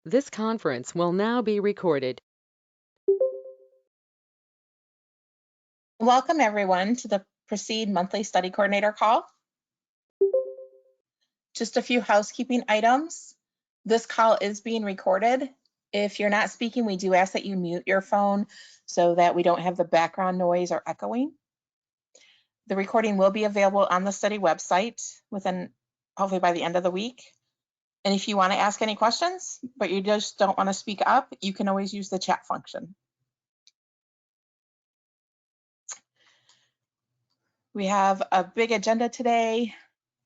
This conference will now be recorded. Welcome everyone to the PRECEDE monthly study coordinator call. Just a few housekeeping items. This call is being recorded. If you're not speaking, we do ask that you mute your phone so that we don't have the background noise or echoing. The recording will be available on the study website hopefully by the end of the week. And if you want to ask any questions, but you just don't want to speak up, you can always use the chat function. We have a big agenda today.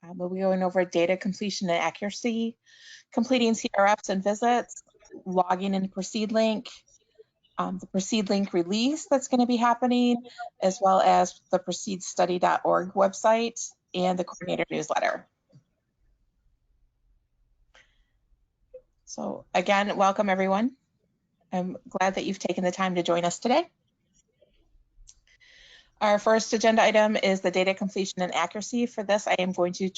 We'll be going over data completion and accuracy, completing CRFs and visits, logging in PRECEDE link, the PRECEDE link release that's going to be happening, as well as the PRECEDEstudy.org website and the coordinator newsletter. So again, welcome everyone. I'm glad that you've taken the time to join us today. Our first agenda item is the data completion and accuracy. For this, I am going to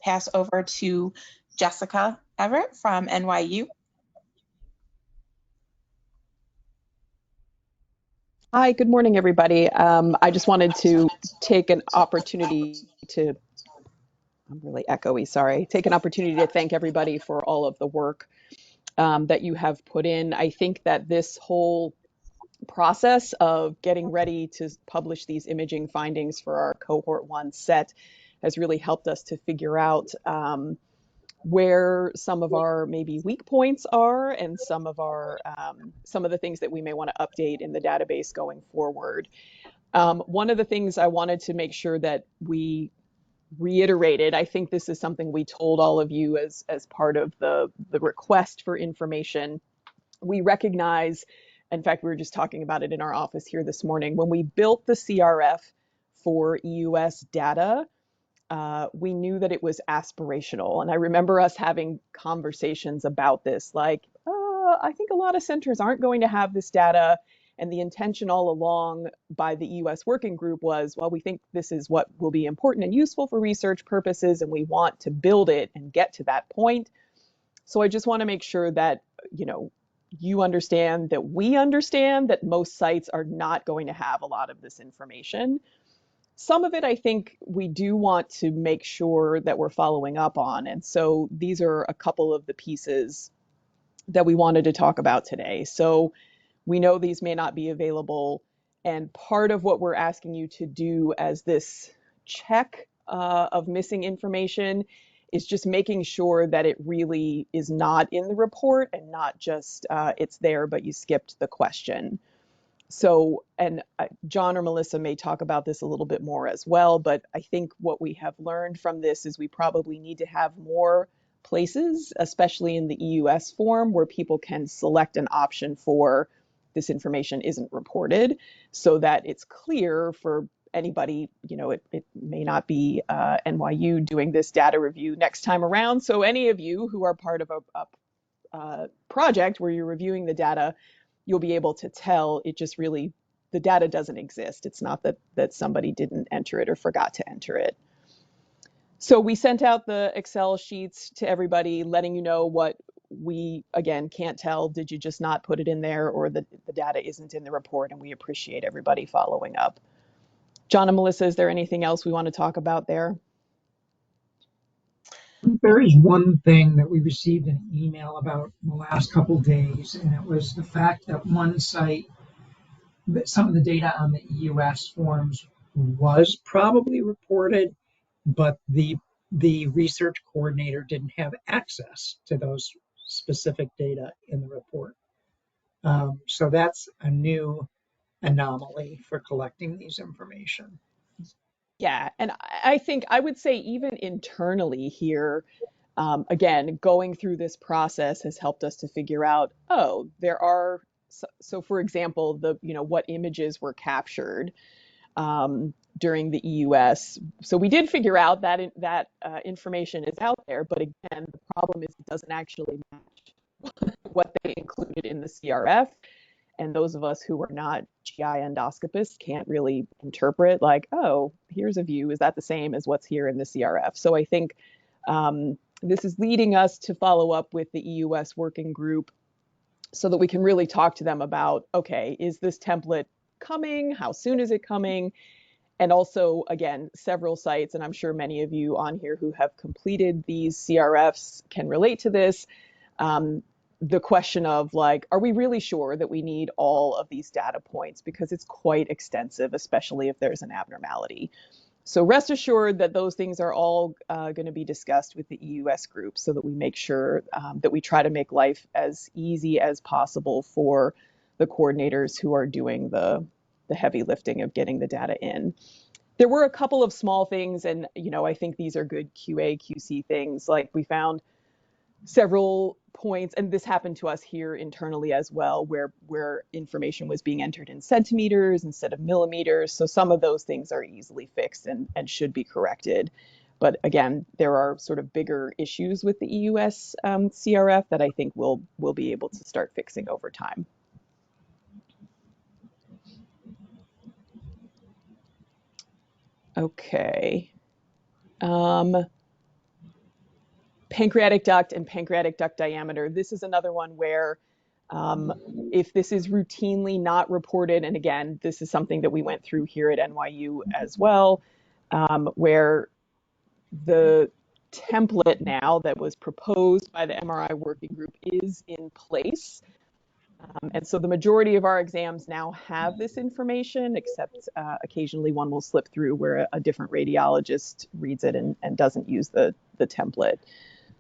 pass over to Jessica Everett from NYU. Hi, good morning, everybody. I just wanted to take an opportunity to, I'm really echoey, sorry, take an opportunity to thank everybody for all of the work that you have put in. I think that this whole process of getting ready to publish these imaging findings for our cohort 1 set has really helped us to figure out where some of our maybe weak points are and some of the things that we may want to update in the database going forward. One of the things I wanted to make sure that we reiterated, I think this is something we told all of you as part of the request for information. We recognize, in fact, we were just talking about it in our office here this morning, when we built the CRF for EUS data, we knew that it was aspirational. And I remember us having conversations about this, like, I think a lot of centers aren't going to have this data. And the intention all along by the EUS working group was, well, we think this is what will be important and useful for research purposes, and we want to build it and get to that point. So I just want to make sure that, you understand that we understand that most sites are not going to have a lot of this information. Some of it, I think, we do want to make sure that we're following up on. And so these are a couple of the pieces that we wanted to talk about today. So we know these may not be available. And part of what we're asking you to do as this check of missing information is just making sure that it really is not in the report and not just it's there, but you skipped the question. So, and John or Melissa may talk about this a little bit more as well, but I think what we have learned from this is we probably need to have more places, especially in the EUS form, where people can select an option for this information isn't reported, so that it's clear for anybody. It may not be NYU doing this data review next time around. So any of you who are part of a project where you're reviewing the data, you'll be able to tell it just really, the data doesn't exist. It's not that somebody didn't enter it or forgot to enter it. So we sent out the Excel sheets to everybody, letting you know what we, again, can't tell. Did you just not put it in there, or the data isn't in the report? And we appreciate everybody following up. John and Melissa, is there anything else we want to talk about there? There is one thing that we received an email about in the last couple of days, and it was the fact that one site, that some of the data on the EUS forms was probably reported, but the research coordinator didn't have access to those specific data in the report. So that's a new anomaly for collecting these information. Yeah, and I think I would say even internally here, again, going through this process has helped us to figure out, there are, so for example, what images were captured during the EUS. So we did figure out that that information is out there, but again, the problem is it doesn't actually match what they included in the CRF. And those of us who are not GI endoscopists can't really interpret, like, here's a view. Is that the same as what's here in the CRF? So I think This is leading us to follow up with the EUS working group so that we can really talk to them about, okay, is this template coming? How soon is it coming? And also, again, several sites, and I'm sure many of you on here who have completed these CRFs can relate to this. The question of like, are we really sure that we need all of these data points? Because it's quite extensive, especially if there's an abnormality. So rest assured that those things are all going to be discussed with the EUS group so that we make sure that we try to make life as easy as possible for the coordinators who are doing the heavy lifting of getting the data in. There were a couple of small things, and I think these are good QA, QC things. Like we found several points, and this happened to us here internally as well, where information was being entered in centimeters instead of millimeters. So some of those things are easily fixed and should be corrected. But again, there are sort of bigger issues with the EUS CRF that I think we'll be able to start fixing over time. Okay. Pancreatic duct and pancreatic duct diameter. This is another one where if this is routinely not reported, and again, this is something that we went through here at NYU as well, where the template now that was proposed by the MRI working group is in place. And so the majority of our exams now have this information, except occasionally one will slip through where a different radiologist reads it and doesn't use the template.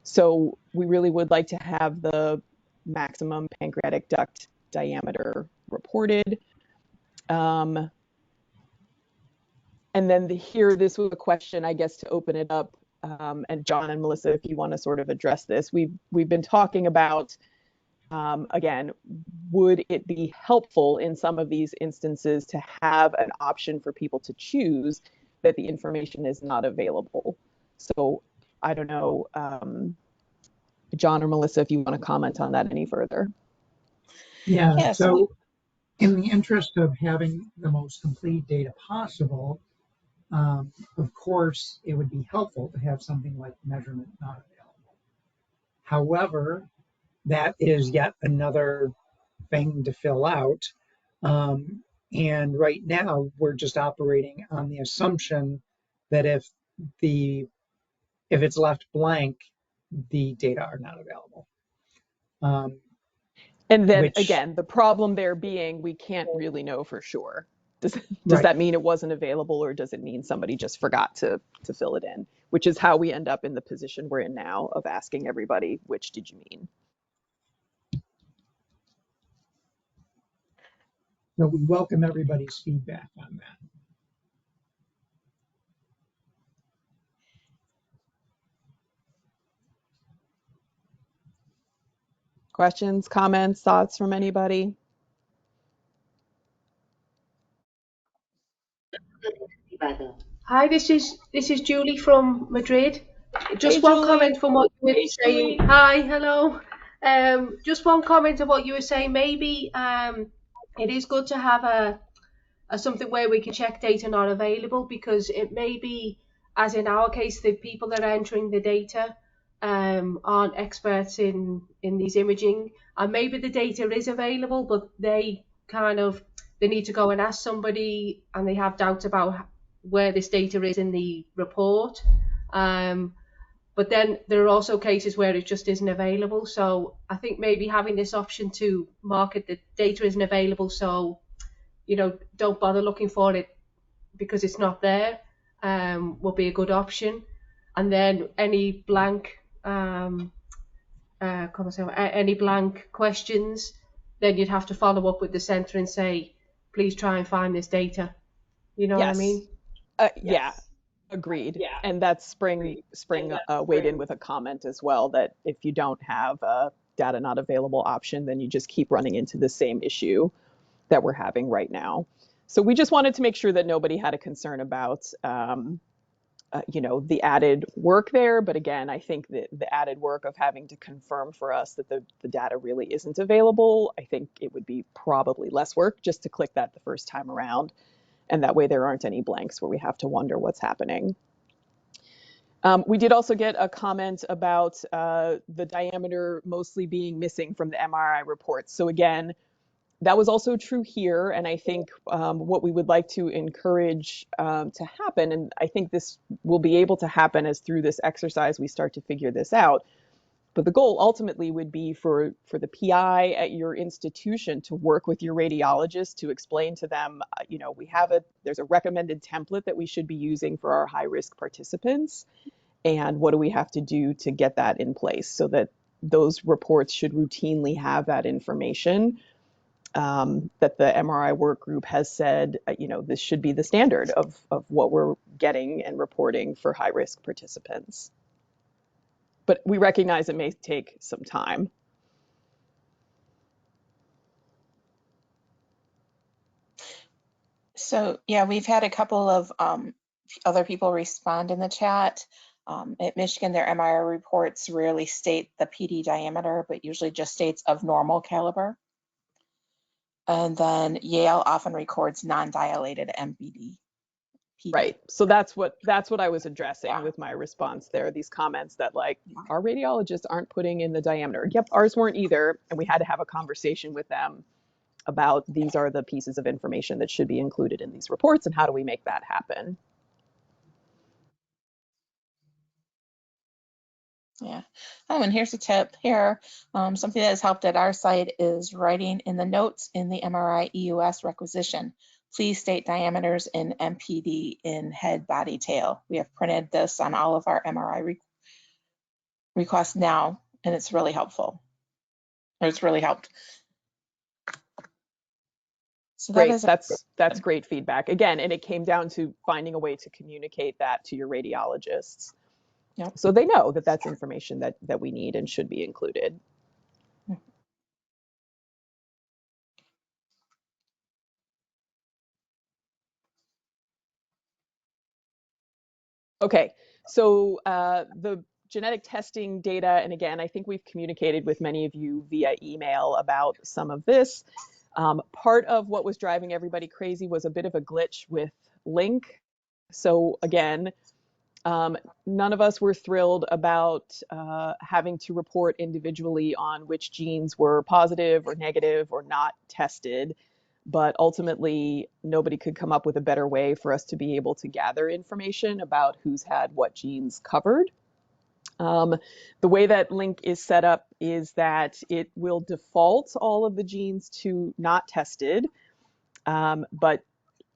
So we really would like to have the maximum pancreatic duct diameter reported. And then here, this was a question, I guess, to open it up. And John and Melissa, if you want to sort of address this, we've been talking about, again, would it be helpful in some of these instances to have an option for people to choose that the information is not available? So I don't know, John or Melissa, if you want to comment on that any further. Yeah, so in the interest of having the most complete data possible, of course, it would be helpful to have something like measurement not available. However, that is yet another thing to fill out. And right now, we're just operating on the assumption that if it's left blank, the data are not available. And then again, the problem there being we can't really know for sure. Does that mean it wasn't available, or does it mean somebody just forgot to fill it in? Which is how we end up in the position we're in now of asking everybody, which did you mean? So we welcome everybody's feedback on that. Questions, comments, thoughts from anybody? Hi, this is Julie from Madrid. Just Hey, one Julie. comment from what you were saying. Hi, hello. Just one comment of what you were saying. Maybe it is good to have a something where we can check data not available, because it may be, as in our case, the people that are entering the data aren't experts in these imaging, and maybe the data is available, but they need to go and ask somebody, and they have doubts about where this data is in the report. But then there are also cases where it just isn't available. So I think maybe having this option to mark it that data isn't available, so don't bother looking for it because it's not there, will be a good option. And then any blank questions, then you'd have to follow up with the centre and say, please try and find this data. You know what I mean? Yeah, agreed. Yeah. And that's Spring weighed in with a comment as well, that if you don't have a data not available option, then you just keep running into the same issue that we're having right now. So we just wanted to make sure that nobody had a concern about the added work there. But again, I think that the added work of having to confirm for us that the data really isn't available, I think it would be probably less work just to click that the first time around. And that way there aren't any blanks where we have to wonder what's happening. We did also get a comment about the diameter mostly being missing from the MRI reports. So again, that was also true here. And I think what we would like to encourage to happen, and I think this will be able to happen as through this exercise we start to figure this out. But the goal ultimately would be for the PI at your institution to work with your radiologist to explain to them, there's a recommended template that we should be using for our high risk participants. And what do we have to do to get that in place so that those reports should routinely have that information that the MRI work group has said, this should be the standard of what we're getting and reporting for high risk participants. But we recognize it may take some time. So yeah, we've had a couple of other people respond in the chat. At Michigan, their MRI reports rarely state the PD diameter, but usually just states of normal caliber. And then Yale often records non-dilated MPD. Right. So that's what I was addressing with my response there. These comments that like our radiologists aren't putting in the diameter. Yep, ours weren't either, and we had to have a conversation with them about these are the pieces of information that should be included in these reports and how do we make that happen. Yeah. Oh, and here's a tip here. Something that has helped at our site is writing in the notes in the MRI EUS requisition. Please state diameters in MPD in head, body, tail. We have printed this on all of our MRI requests now, and it's really helpful. Or it's really helped. So great. That's great feedback. Again, and it came down to finding a way to communicate that to your radiologists. Yep. So they know that that's information that we need and should be included. Okay, so the genetic testing data, and again, I think we've communicated with many of you via email about some of this. Part of what was driving everybody crazy was a bit of a glitch with Link. So again, none of us were thrilled about having to report individually on which genes were positive or negative or not tested. But ultimately, nobody could come up with a better way for us to be able to gather information about who's had what genes covered. The way that Link is set up is that it will default all of the genes to not tested, but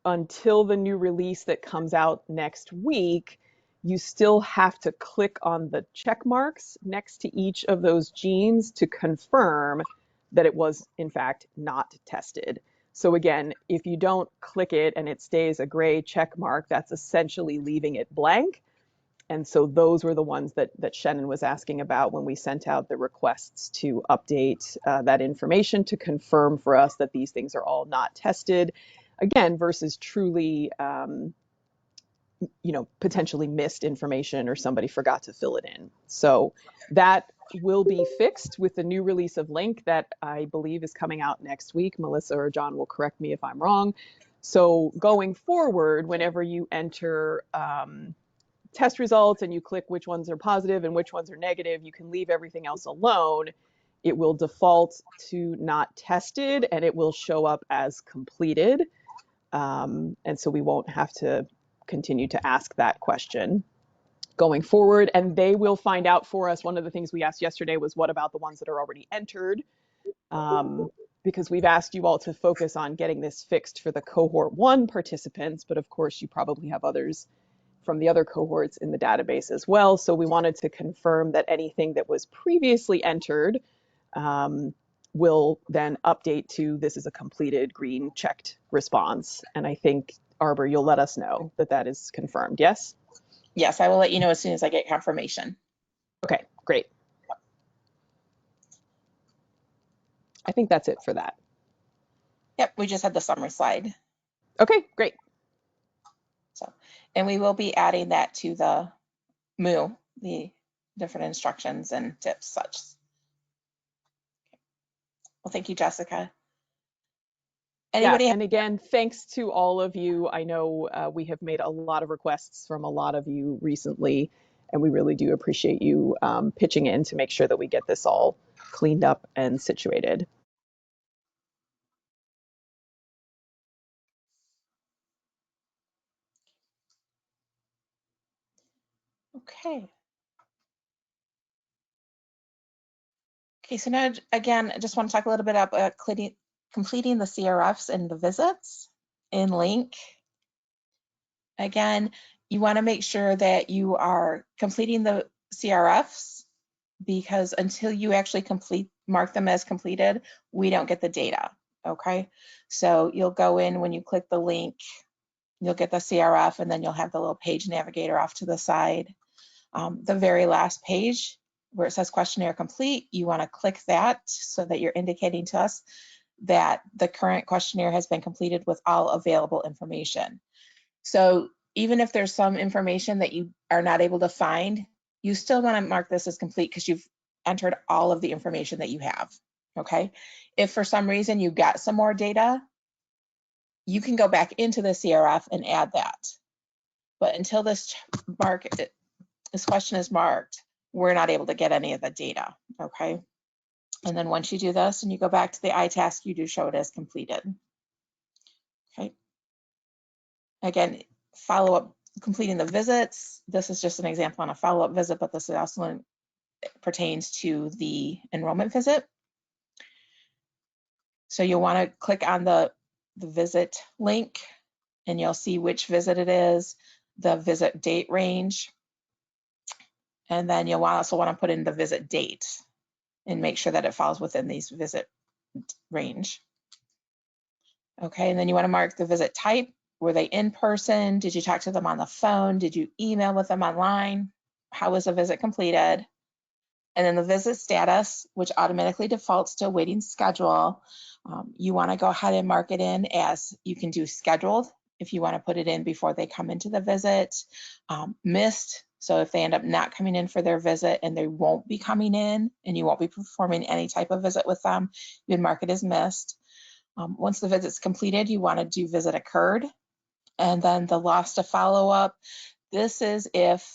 until the new release that comes out next week, you still have to click on the check marks next to each of those genes to confirm that it was, in fact, not tested. So again, if you don't click it and it stays a gray check mark, that's essentially leaving it blank. And so those were the ones that Shannon was asking about when we sent out the requests to update that information to confirm for us that these things are all not tested. Again, versus truly, potentially missed information or somebody forgot to fill it in. So that will be fixed with the new release of Link that I believe is coming out next week. Melissa or John will correct me if I'm wrong. So going forward, whenever you enter test results and you click which ones are positive and which ones are negative, you can leave everything else alone. It will default to not tested and it will show up as completed. And so we won't have to continue to ask that question going forward. And they will find out for us. One of the things we asked yesterday was what about the ones that are already entered? Because we've asked you all to focus on getting this fixed for the cohort 1 participants, but of course you probably have others from the other cohorts in the database as well. So we wanted to confirm that anything that was previously entered will then update to this is a completed green checked response. And I think, Arbor, you'll let us know that that is confirmed, yes? Yes, I will let you know as soon as I get confirmation. Okay, great. I think that's it for that. Yep, we just had the summary slide. Okay, great. So, and we will be adding that to the MOO, the different instructions and tips such. Well, thank you, Jessica. Anybody? Yeah, and again, thanks to all of you. I know we have made a lot of requests from a lot of you recently, And we really do appreciate you pitching in to make sure that we get this all cleaned up and situated. Okay. Okay, so now, again, I just want to talk a little bit about completing the CRFs and the visits in Link. Again, you want to make sure that you are completing the CRFs, because until you actually mark them as completed, we don't get the data, okay? So you'll go in when you click the link, you'll get the CRF, and then you'll have the little page navigator off to the side. The very last page where it says questionnaire complete, you want to click that so that you're indicating to us that the current questionnaire has been completed with all available information. So even if there's some information that you are not able to find, you still want to mark this as complete because you've entered all of the information that you have, okay? If for some reason you got some more data, you can go back into the CRF and add that. But until this question is marked, we're not able to get any of the data, okay? And then once you do this and you go back to the iTask, you do show it as completed, okay? Again, follow-up, completing the visits. This is just an example on a follow-up visit, but this also pertains to the enrollment visit. So you'll want to click on the visit link and you'll see which visit it is, the visit date range, and then you'll also want to put in the visit date and make sure that it falls within these visit range. Okay, and then you want to mark the visit type. Were they in person? Did you talk to them on the phone? Did you email with them online? How was the visit completed? And then the visit status, which automatically defaults to awaiting schedule. You want to go ahead and mark it in as you can do scheduled if you want to put it in before they come into the visit. Missed, so if they end up not coming in for their visit and they won't be coming in and you won't be performing any type of visit with them, you would mark it as missed. Once the visit's completed, you want to do visit occurred. And then the lost to follow up. This is if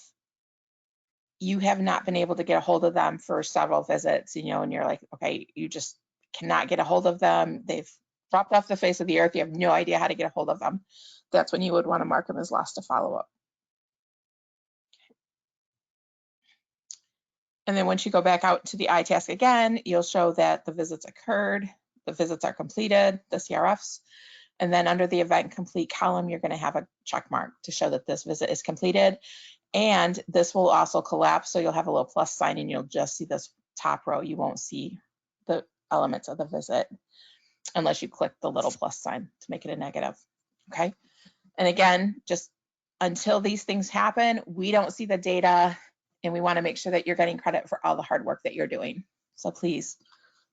you have not been able to get a hold of them for several visits, and you're like, okay, you just cannot get a hold of them. They've dropped off the face of the earth. You have no idea how to get a hold of them. That's when you would want to mark them as lost to follow up. And then once you go back out to the iTask again, you'll show that the visits occurred, the visits are completed, the CRFs. And then under the event complete column, you're going to have a check mark to show that this visit is completed. And this will also collapse, so you'll have a little plus sign and you'll just see this top row. You won't see the elements of the visit unless you click the little plus sign to make it a negative, okay? And again, just until these things happen, we don't see the data, and we want to make sure that you're getting credit for all the hard work that you're doing. So please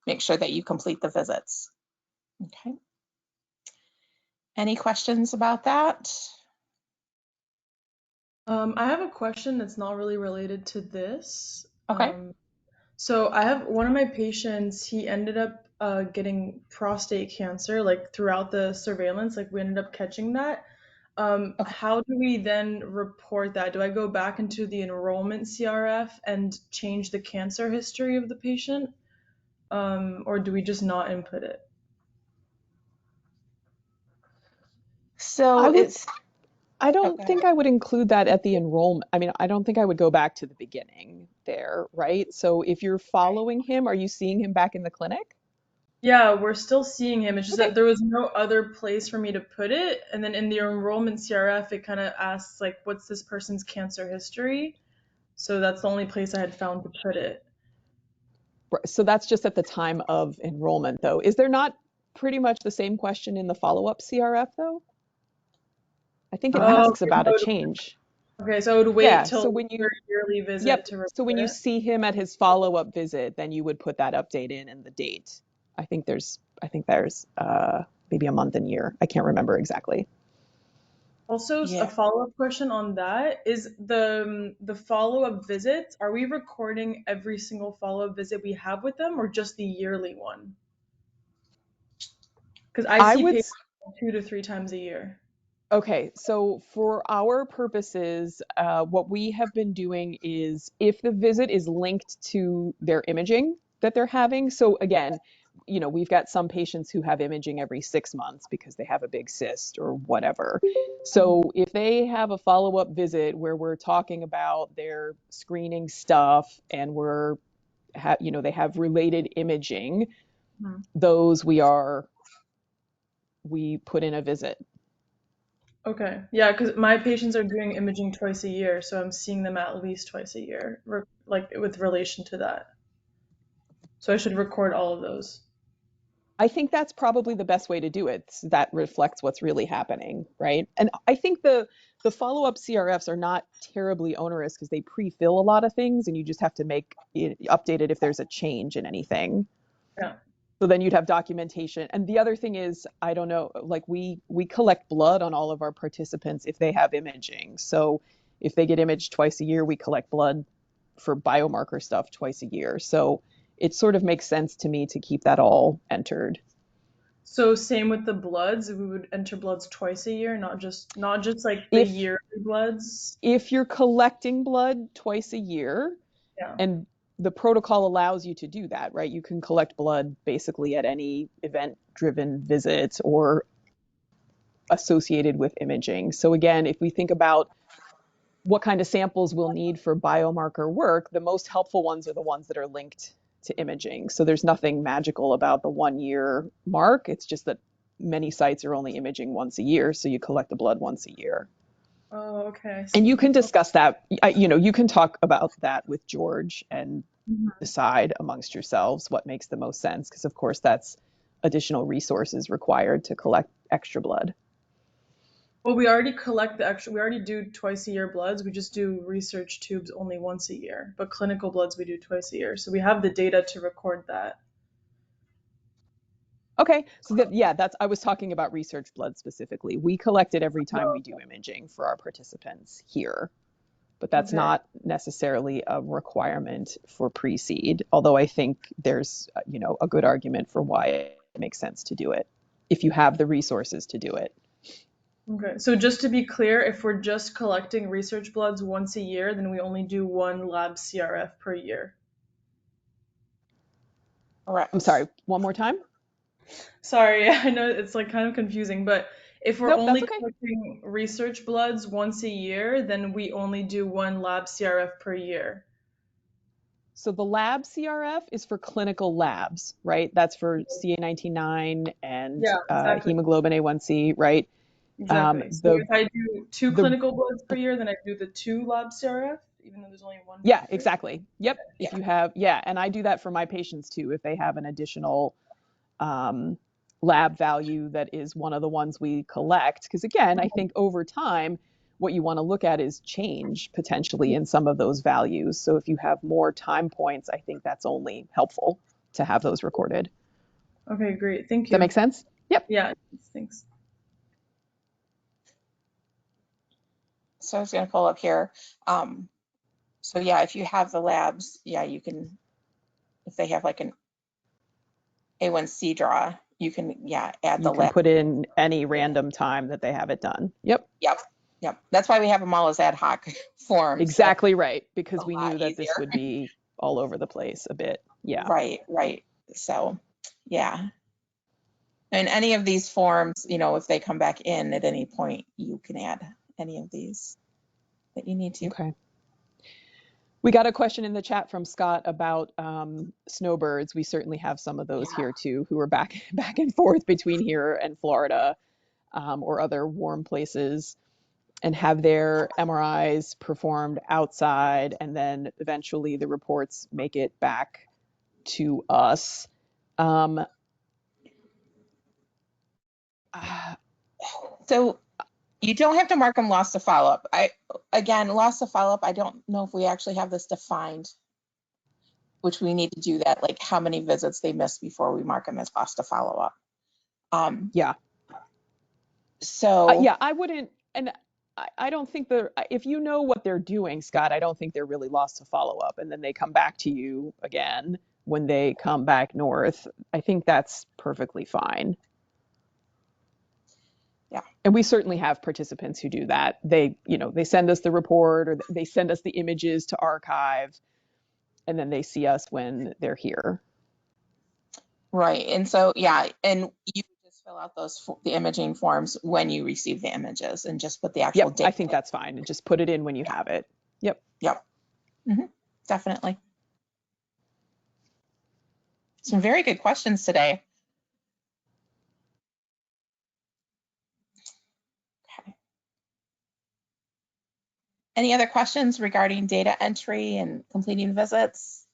make sure that you complete the visits, okay? Any questions about that? I have a question that's not really related to this. Okay. So I have one of my patients, he ended up getting prostate cancer, like throughout the surveillance, like we ended up catching that. Okay. How do we then report that? Do I go back into the enrollment CRF and change the cancer history of the patient? Or do we just not input it? So I don't go ahead. think I would include that at the enrollment. I mean, I don't think I would go back to the beginning there, right? So if you're following him, are you seeing him back in the clinic? Yeah, we're still seeing him. It's just Okay. that there was no other place for me to put it. And then in the enrollment CRF, it kind of asks, like, what's this person's cancer history? So that's the only place I had found to put it. So that's just at the time of enrollment, though. Is there not pretty much the same question in the follow-up CRF, though? I think it Oh, asks about a change. okay, so I would wait Yeah, till so when their you, yearly visit yep, to so when report you it. see him at his follow-up visit, then you would put that update in and the date. I think there's maybe a month and year. I can't remember exactly. Also, a Yeah. follow-up question on that is the follow-up visits, are we recording every single follow-up visit we have with them or just the yearly one? Because I I see would patients 2 to 3 times a year. Okay, so for our purposes, what we have been doing is if the visit is linked to their imaging that they're having, so again, we've got some patients who have imaging every 6 months because they have a big cyst or whatever. So if they have a follow-up visit where we're talking about their screening stuff and they have related imaging, Mhm. those we put in a visit. Okay. Yeah, because my patients are doing imaging twice a year, so I'm seeing them at least twice a year, like with relation to that. So I should record all of those. I think that's probably the best way to do it. That reflects what's really happening, right? And I think the follow-up CRFs are not terribly onerous because they pre-fill a lot of things and you just have to make it update it if there's a change in anything. Yeah. So then you'd have documentation. And the other thing is, I don't know, like we collect blood on all of our participants if they have imaging. So if they get imaged twice a year, we collect blood for biomarker stuff twice a year. So it sort of makes sense to me to keep that all entered. So same with the bloods, we would enter bloods twice a year, not just like the If yearly bloods. if you're collecting blood twice a year, Yeah. and the protocol allows you to do that, right? You can collect blood basically at any event-driven visit or associated with imaging. So again, if we think about what kind of samples we'll need for biomarker work, the most helpful ones are the ones that are linked to imaging. So there's nothing magical about the 1 year mark. It's just that many sites are only imaging once a year, so you collect the blood once a year. Oh, okay, I And you see. can discuss that. You can talk about that with George and Mhm. decide amongst yourselves what makes the most sense, because of course that's additional resources required to collect extra blood. Well, we already collect the extra. We already do twice a year bloods. We just do research tubes only once a year. But clinical bloods we do twice a year. So we have the data to record that. Okay, so that's I was talking about research blood specifically. We collect it every time we do imaging for our participants here, but that's Okay. not necessarily a requirement for pre-seed, although I think there's a good argument for why it makes sense to do it if you have the resources to do it. Okay. So just to be clear, if we're just collecting research bloods once a year, then we only do one lab CRF per year. I'm Correct. sorry, one more time? Sorry, I know it's like kind of confusing, but if we're Nope, that's only okay. collecting research bloods once a year, then we only do one lab CRF per year. So the lab CRF is for clinical labs, right? That's for CA19-9 and Yeah, exactly. hemoglobin A1C, right? Exactly. So The if I do two the clinical bloods per year, then I do the two lab CRF, even though there's only one per Yeah, year. exactly. Yep. If Yeah. you have, yeah, and I do that for my patients too. If they have an additional um, lab value that is one of the ones we collect, because again, I think over time, what you want to look at is change potentially in some of those values. So if you have more time points, I think that's only helpful to have those recorded. Okay, great. Thank Does that make you. sense? Yep. Yeah, thanks. So I was going to pull up here. So yeah, if you have the labs, yeah, you can, if they have like an A1C draw, you can, yeah, add You the can lab. put in any Yeah. random time that they have it done. Yep. Yep. Yep. That's why we have them all as ad hoc forms. So Exactly right. a Because we lot knew that this easier. would be all over the place a bit. Yeah. Right, right. So, yeah. And any of these forms, if they come back in at any point, you can add any of these that you need to. Okay. We got a question in the chat from Scott about snowbirds. We certainly have some of those here too, who are back and forth between here and Florida or other warm places, and have their MRIs performed outside, and then eventually the reports make it back to us. So you don't have to mark them lost to follow-up. Again, lost to follow-up, I don't know if we actually have this defined, which we need to do that, like how many visits they missed before we mark them as lost to follow-up. Yeah. So Yeah, I wouldn't, and I don't think if you know what they're doing, Scott, I don't think they're really lost to follow up, and then they come back to you again when they come back north. I think that's perfectly fine. And we certainly have participants who do that. They send us the report or they send us the images to archive, and then they see us when they're here. Right. And so, yeah, and you just fill out the imaging forms when you receive the images and just put the actual Yep, date. I think that's fine. And just put it in when you have it. Yep. Yep. Definitely. Some very good questions today. Okay. Any other questions regarding data entry and completing visits?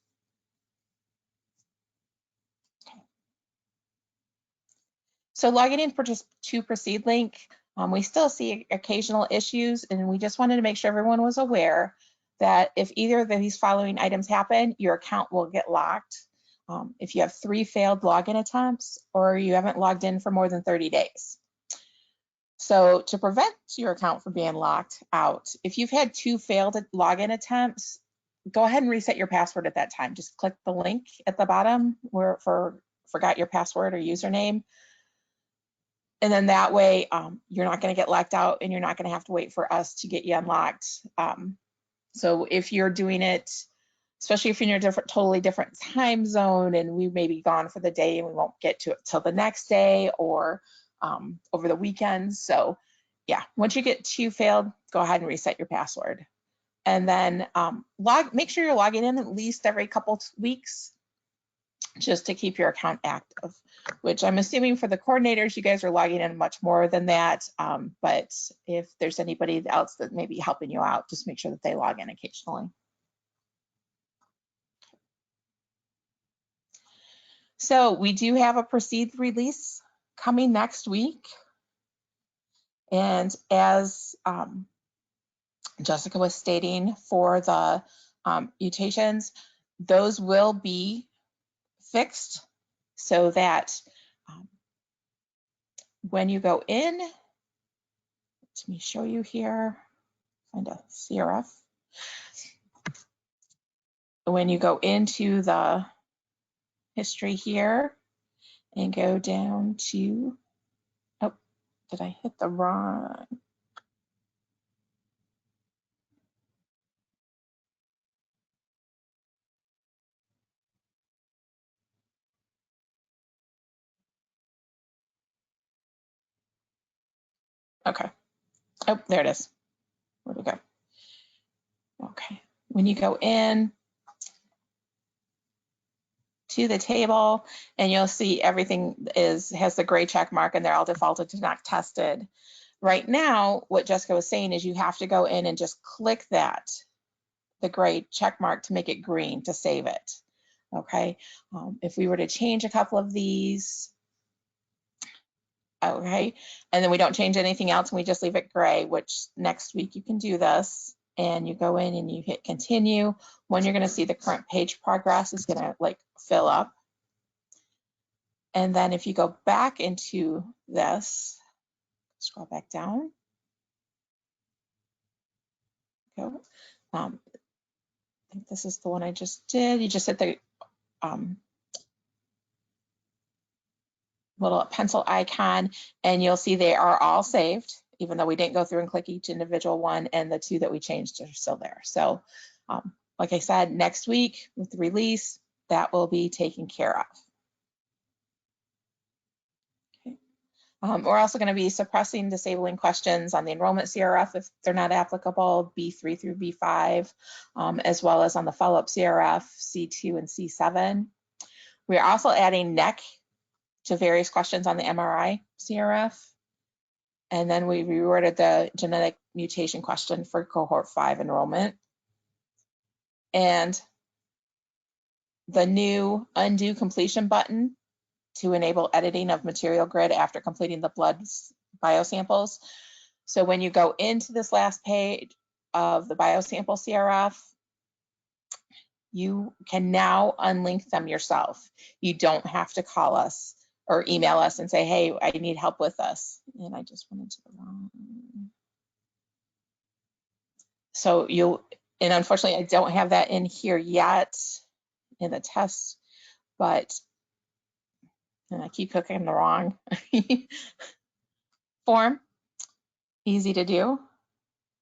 Okay. So logging in to PRECEDE link, we still see occasional issues, and we just wanted to make sure everyone was aware that if either of these following items happen, your account will get locked. If you have 3 failed login attempts or you haven't logged in for more than 30 days. So to prevent your account from being locked out, if you've had 2 failed login attempts, go ahead and reset your password at that time. Just click the link at the bottom where forgot your password or username. And then that way you're not going to get locked out and you're not going to have to wait for us to get you unlocked. So if you're doing it, especially if you're in a totally different time zone and we may be gone for the day and we won't get to it till the next day or over the weekends. So yeah, once you get 2 failed, go ahead and reset your password. And then make sure you're logging in at least every couple weeks just to keep your account active, which I'm assuming for the coordinators, you guys are logging in much more than that. But if there's anybody else that may be helping you out, just make sure that they log in occasionally. So we do have a PRECEDE release coming next week. And as Jessica was stating, for the mutations, those will be fixed so that when you go in, let me show you here, find a CRF. When you go into the history here and go down to, oh, did I hit the wrong? Okay. Oh, there it is. Where'd it go? Okay. When you go in to the table and you'll see everything has the gray check mark and they're all defaulted to not tested. Right now, what Jessica was saying is you have to go in and just click that, the gray check mark, to make it green to save it. Okay. If we were to change a couple of these, okay, and then we don't change anything else and we just leave it gray, which next week you can do this, and you go in and you hit continue. When you're going to see the current page progress is going to like fill up. And then if you go back into this, scroll back down, go. I think this is the one I just did. You just hit the little pencil icon and you'll see they are all saved, even though we didn't go through and click each individual one, and the 2 that we changed are still there. So like I said, next week with the release, that will be taken care of. Okay. We're also going to be suppressing disabling questions on the enrollment CRF if they're not applicable, B3 through B5, as well as on the follow-up CRF, C2 and C7. We're also adding NEC to various questions on the MRI CRF. And then we reordered the genetic mutation question for cohort 5 enrollment. And the new undo completion button to enable editing of material grid after completing the blood biosamples. So when you go into this last page of the biosample CRF, you can now unlink them yourself. You don't have to call us or email us and say, hey, I need help with this. And I just went into the wrong. So and unfortunately, I don't have that in here yet in the test, and I keep clicking the wrong form. easy to do.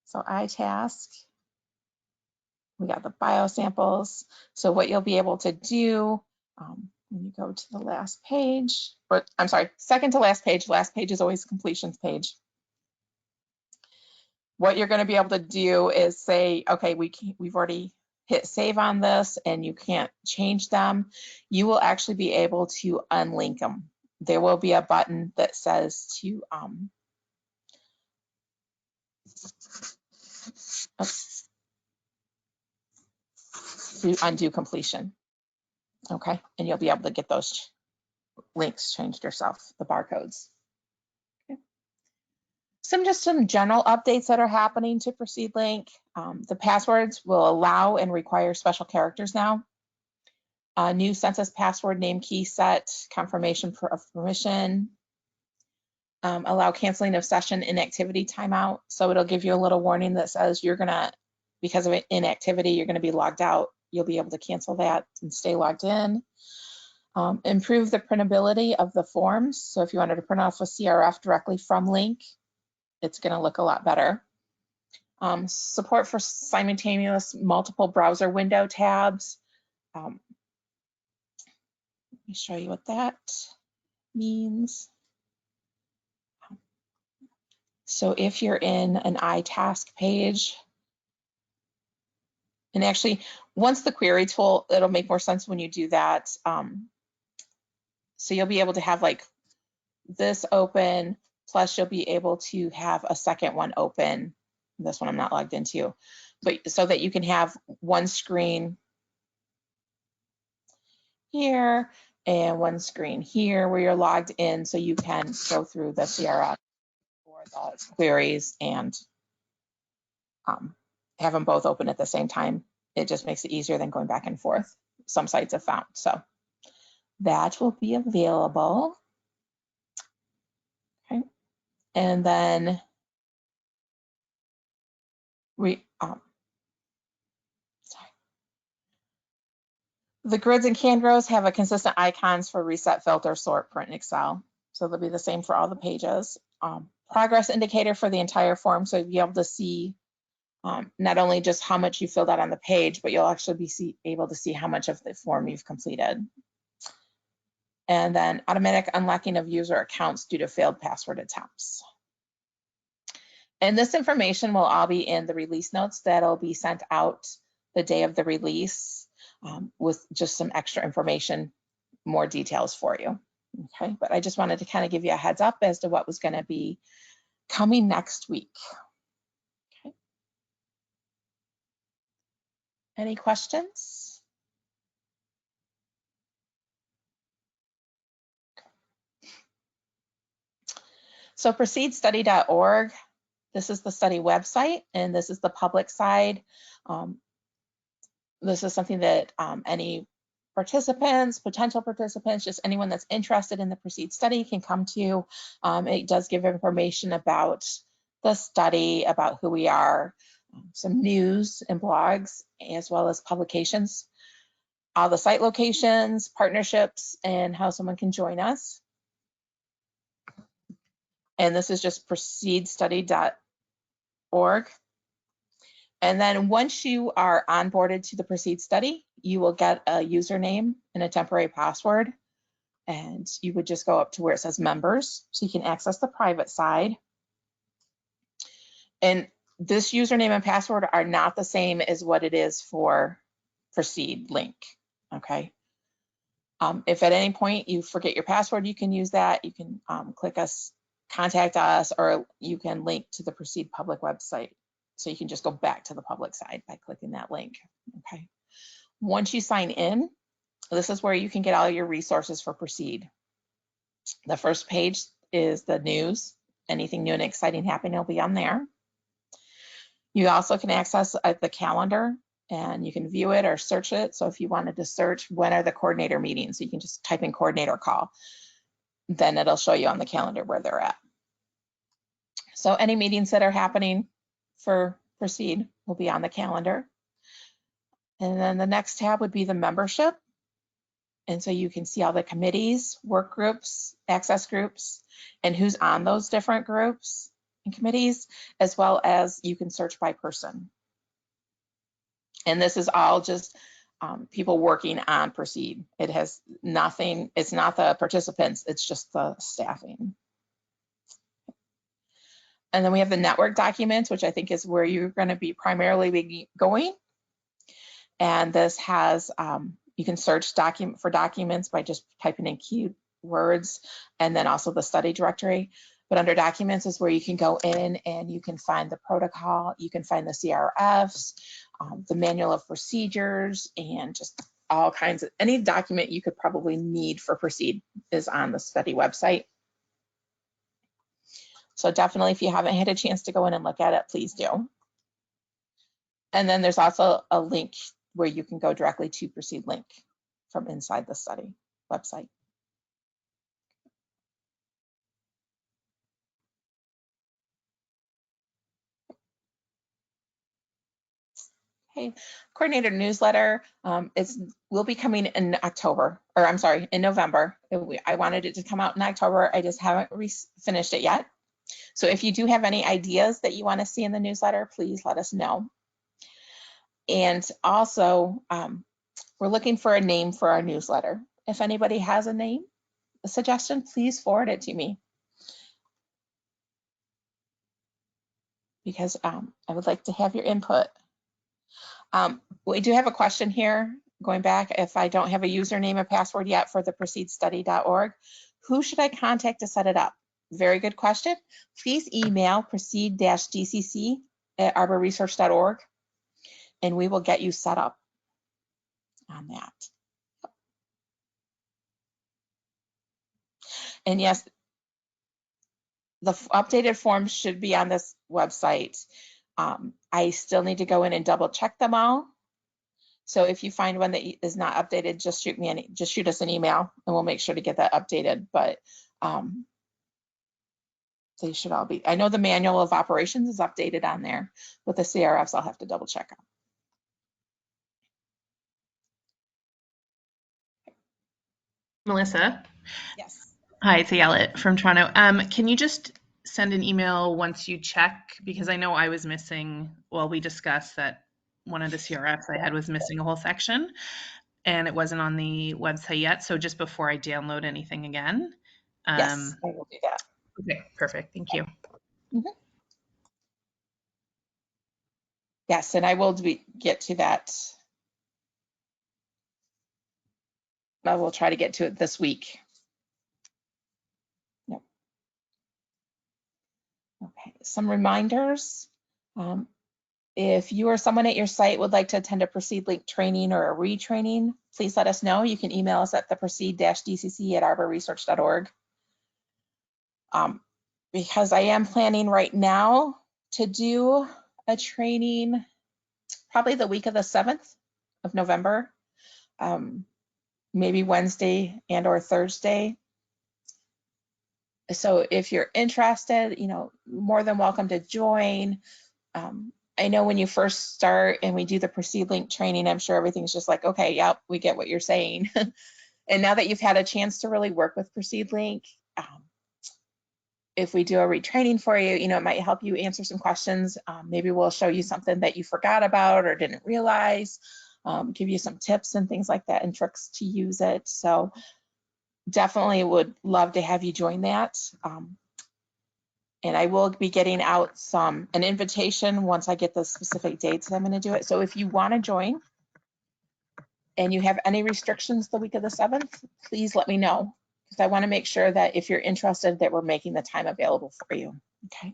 So iTask, we got the biosamples. So what you'll be able to do when you go to the last page, or I'm sorry, second to last page is always completions page. What you're going to be able to do is say, okay, we've already hit save on this and you can't change them. You will actually be able to unlink them. There will be a button that says to undo completion. Okay, and you'll be able to get those links changed yourself, the barcodes. Okay. Some general updates that are happening to PRECEDE Link. The passwords will allow and require special characters now. New census password name key set, confirmation of permission, allow canceling of session inactivity timeout. So it'll give you a little warning that says you're gonna, because of inactivity, you're gonna be logged out. You'll be able to cancel that and stay logged in. Improve the printability of the forms. So if you wanted to print off a CRF directly from Link, it's gonna look a lot better. Support for simultaneous multiple browser window tabs. Let me show you what that means. So if you're in an iTask page, and actually once the query tool, it'll make more sense when you do that. So you'll be able to have like this open, plus you'll be able to have a second one open. This one I'm not logged into, but so that you can have one screen here and one screen here where you're logged in, so you can go through the CRF or the queries and have them both open at the same time. It just makes it easier than going back and forth. Some sites have found. So that will be available. Okay. And then the grids and canned rows have a consistent icons for reset, filter, sort, print, and Excel. So they'll be the same for all the pages. Progress indicator for the entire form. So you'll be able to see not only just how much you filled out on the page, but you'll actually be able to see how much of the form you've completed. And then automatic unlocking of user accounts due to failed password attempts. And this information will all be in the release notes that'll be sent out the day of the release with just some extra information, more details for you. Okay, but I just wanted to kind of give you a heads up as to what was going to be coming next week. Okay. Any questions? So PRECEDEstudy.org, this is the study website, and this is the public side. This is something that any participants, potential participants, just anyone that's interested in the PRECEDE study can come to. It does give information about the study, about who we are, some news and blogs, as well as publications, all the site locations, partnerships, and how someone can join us. And this is just PRECEDEstudy.org. And then once you are onboarded to the PRECEDE study, you will get a username and a temporary password. And you would just go up to where it says members, so you can access the private side. And this username and password are not the same as what it is for PRECEDE Link, okay? If at any point you forget your password, you can use that. You can click us, contact us, or you can link to the PRECEDE public website. So you can just go back to the public side by clicking that link, okay? Once you sign in, this is where you can get all your resources for PRECEDE. The first page is the news. Anything new and exciting happening will be on there. You also can access the calendar, and you can view it or search it. So if you wanted to search when are the coordinator meetings, you can just type in coordinator call. Then it'll show you on the calendar where they're at. So any meetings that are happening for PRECEDE will be on the calendar. And then the next tab would be the membership. And so you can see all the committees, work groups, access groups, and who's on those different groups. and committees, as well as you can search by person. And this is all just people working on PRECEDE. It has nothing, it's not the participants, it's just the staffing. And then we have the network documents, which I think is where you're going to be primarily going. And this has, you can search for documents by just typing in keywords, and then also the study directory. But under documents is where you can go in and you can find the protocol, you can find the CRFs, the manual of procedures, and just all kinds of, any document you could probably need for PRECEDE is on the study website. So definitely, if you haven't had a chance to go in and look at it, please do. And then there's also a link where you can go directly to PRECEDE link from inside the study website. Okay, coordinator newsletter will be coming in October, or I'm sorry, in November. I wanted it to come out in October. I just haven't finished it yet. So if you do have any ideas that you want to see in the newsletter, please let us know. And also, we're looking for a name for our newsletter. If anybody has a name, a suggestion, please forward it to me. Because I would like to have your input. We do have a question here, going back, if I don't have a username and password yet for the PRECEDEstudy.org, who should I contact to set it up? Very good question. Please email PRECEDE-DCC@arborresearch.org, and we will get you set up on that. And yes, the updated forms should be on this website. I still need to go in and double check them all. So if you find one that is not updated, just shoot us an email and we'll make sure to get that updated. But they should all be. I know the manual of operations is updated on there, but the CRFs I'll have to double check on. Melissa? Yes. Hi, it's Ayelet from Toronto. Can you just send an email once you check? Because I know I was missing, well, we discussed that one of the CRFs I had was missing a whole section and it wasn't on the website yet. So just before I download anything again. Yes, I will do that. Okay, perfect. Thank you. Mm-hmm. Yes, and I will get to that. I will try to get to it this week. Yep. Okay, some reminders. If you or someone at your site would like to attend a PRECEDE link training or a retraining, please let us know. You can email us at the PRECEDE-DCC@arborresearch.org. Because I am planning right now to do a training probably the week of the 7th of November, maybe Wednesday and or Thursday. So if you're interested, more than welcome to join. I know when you first start and we do the PRECEDE link training, I'm sure everything's just like, okay, yep, we get what you're saying. And now that you've had a chance to really work with PRECEDE link, if we do a retraining for you, it might help you answer some questions. Maybe we'll show you something that you forgot about or didn't realize, give you some tips and things like that and tricks to use it. So definitely would love to have you join that. And I will be getting out an invitation once I get the specific dates that I'm going to do it. So if you want to join and you have any restrictions the week of the 7th, please let me know, because I want to make sure that if you're interested that we're making the time available for you. Okay.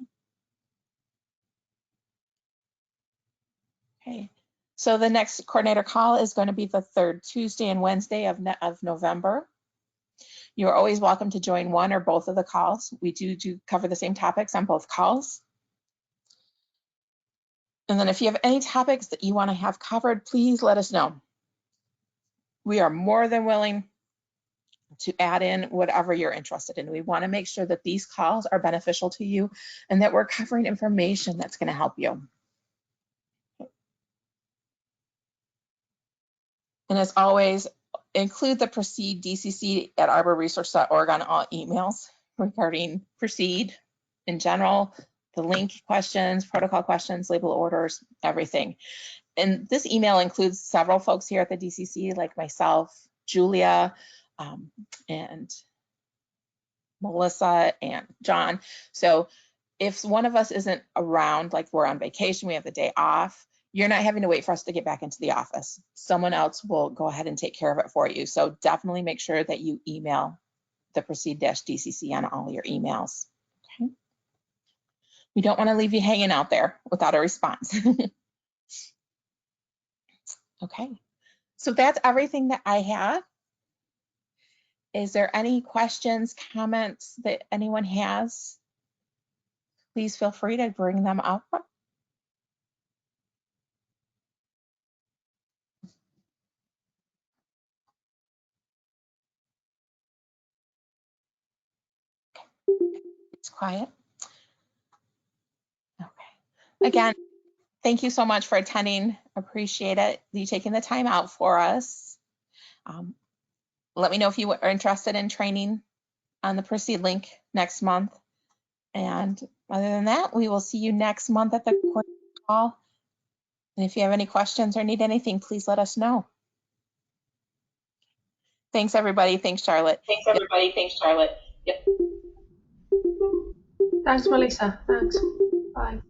Okay. So the next coordinator call is going to be the 3rd Tuesday and Wednesday of November. You're always welcome to join one or both of the calls. We do cover the same topics on both calls. And then if you have any topics that you want to have covered, please let us know. We are more than willing to add in whatever you're interested in. We want to make sure that these calls are beneficial to you and that we're covering information that's going to help you. And as always, include the PRECEDE DCC@arborresearch.org on all emails regarding PRECEDE in general, the link questions, protocol questions, label orders, everything. And this email includes several folks here at the DCC, like myself, Julia, and Melissa and John. So if one of us isn't around, like we're on vacation, we have the day off, you're not having to wait for us to get back into the office. Someone else will go ahead and take care of it for you. So definitely make sure that you email the PRECEDE-DCC on all your emails. Okay. We don't want to leave you hanging out there without a response. Okay, so that's everything that I have. Is there any questions, comments that anyone has? Please feel free to bring them up. It's quiet. Okay. Again, thank you so much for attending. Appreciate it. You taking the time out for us. Let me know if you are interested in training on the PRECEDE link next month. And other than that, we will see you next month at the call. And if you have any questions or need anything, please let us know. Thanks, everybody. Thanks, Charlotte. Thanks, everybody. Thanks, Charlotte. Yep. Thanks, Melissa. Thanks. Bye.